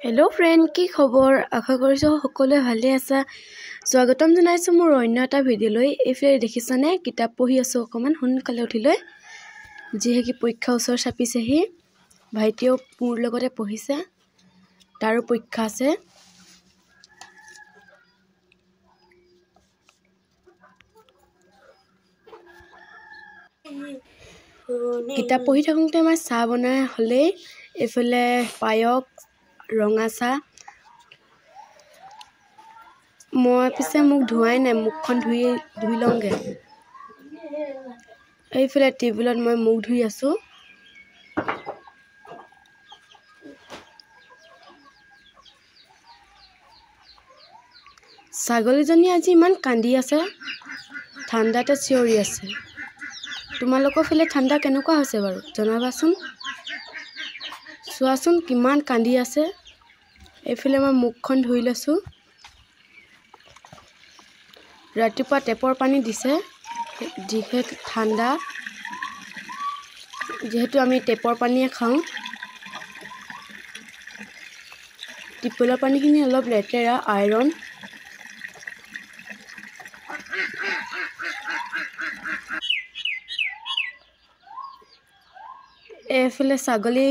Hello' friend, কি খবৰ? আশা কৰিছোঁ সকলোৱে ভালে আছা। স্বাগতম জনাইছোঁ মোৰ অন্য এটা ভিডিঅ'লৈ। এইফালে দেখিছানে, কিতাপ পঢ়ি আছোঁ অকণমান সোনকালে উঠি লৈ, যিহেতু পৰীক্ষা ওচৰ চাপিছেহি। ভাইটিয়েও মোৰ লগতে পঢ়িছে, তাৰো পৰীক্ষা আছে। কিতাপ পঢ়ি থাকোঁতে মই চাহ বনাই হ'লেই, এইফালে পায়স, ৰঙা চাহ। মই পিছে মুখ ধোৱাই নাই, মুখখন ধুই লওঁগৈ। এইফালে টেবুলত মই মুখ ধুই আছোঁ। ছাগলীজনী আজি ইমান কান্দি আছে, ঠাণ্ডাতে চিঞৰি আছে। তোমালোকৰ ফালে ঠাণ্ডা কেনেকুৱা হৈছে বাৰু জনাবাচোন। চোৱাচোন কিমান কান্দি আছে। এইফালে মই মুখখন ধুই লৈছোঁ। ৰাতিপুৱা টেপৰ পানী দিছে, যিহেতু ঠাণ্ডা, যিহেতু আমি টেপৰ পানীয়ে খাওঁ। টিপলৰ পানীখিনি অলপ লেতেৰা, আইৰণ। এইফালে ছাগলী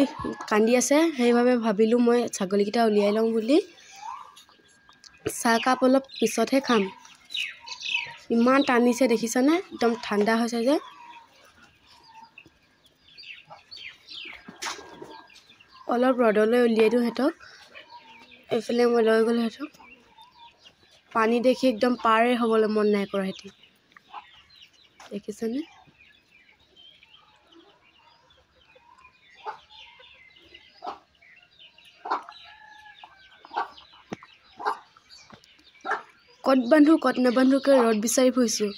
কান্দি আছে, সেইবাবে ভাবিলোঁ মই ছাগলীকেইটা উলিয়াই লওঁ বুলি। চাহকাপ অলপ পিছতহে খাম। ইমান টানিছে দেখিছানে, একদম ঠাণ্ডা হৈছে যে। অলপ ৰ'দলৈ উলিয়াই দিওঁ সিহঁতক। এইফালে মই লৈ গ'লোঁ সিহঁতক। পানী দেখি একদম পাৰে হ'বলৈ মন নাই কৰা সিহঁতি, দেখিছানে। ক'ত বান্ধো ক'ত নাবান্ধোকৈ ৰ'দ বিচাৰি ফুৰিছোঁ।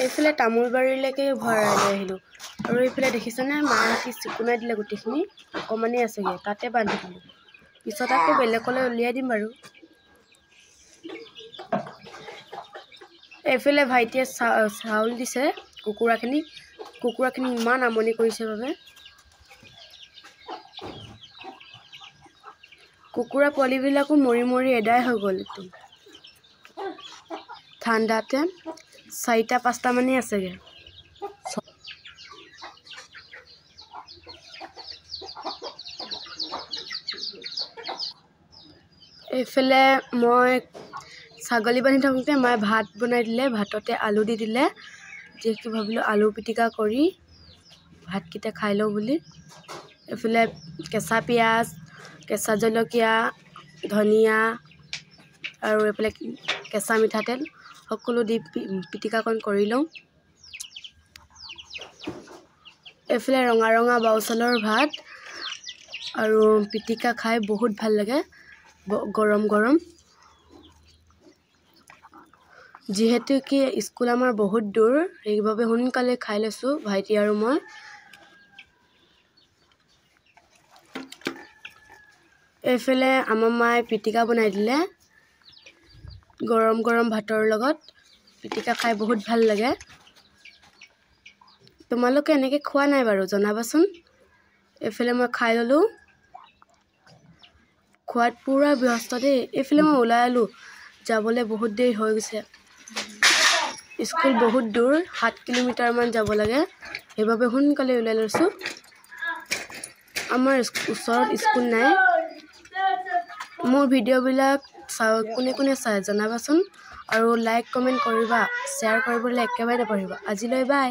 এইফালে তামোল বাৰীলৈকে ভৰাই লৈ আহিলোঁ। আৰু এইফালে দেখিছানে, মাহঁতি চিকুণাই দিলে গোটেইখিনি, অকণমানেই আছেগৈ, তাতে বান্ধি দিলোঁ। পিছত আকৌ বেলেগলৈ উলিয়াই দিম বাৰু। এইফালে ভাইটিয়ে চাউল দিছে কুকুৰাখিনি ইমান আমনি কৰিছে বাবে। কুকুৰা পোৱালিবিলাকো মৰি মৰি এদাই হৈ গ'ল একদম ঠাণ্ডাতে। 4-5টামানেই আছেগৈ। এইফালে মই ছাগলী বান্ধি থাকোঁতে মায়ে ভাত বনাই দিলে, ভাততে আলু দি দিলে। যিহেতু ভাবিলোঁ আলু পিটিকা কৰি ভাতকেইটা খাই লওঁ বুলি। এইফালে কেঁচা পিঁয়াজ, কেঁচা জলকীয়া, ধনিয়া আৰু এইফালে কেঁচা মিঠাতেল সকলো দি পিটিকাকণ কৰি লওঁ। এইফালে ৰঙা ৰঙা বাও চাউলৰ ভাত আৰু পিটিকা খাই বহুত ভাল লাগে, গৰম গৰম। যিহেতু কি স্কুল আমাৰ বহুত দূৰ, সেইবাবে সোনকালে খাই লৈছোঁ ভাইটি আৰু মই। এইফালে আমাৰ মায়ে পিটিকা বনাই দিলে, গৰম গৰম ভাতৰ লগত পিটিকা খাই বহুত ভাল লাগে। তোমালোকে এনেকৈ খোৱা নাই বাৰু জনাবাচোন। এইফালে মই খাই ল'লোঁ, খোৱাত পূৰা ব্যস্ত দেই। এইফালে মই ওলাই আলোঁ, যাবলৈ বহুত দেৰি হৈ গৈছে। স্কুল বহুত দূৰ, 7 কিলোমিটাৰমান যাব লাগে, সেইবাবে সোনকালে ওলাই লৈছোঁ। আমাৰ ওচৰত স্কুল নাই। মোৰ ভিডিঅ'বিলাক কোনে কোনে চাই জনাবাচোন। আৰু লাইক কমেণ্ট কৰিবা, শ্বেয়াৰ কৰিবলৈ একেবাৰে নাপাহৰিবা। আজিলৈ বাই।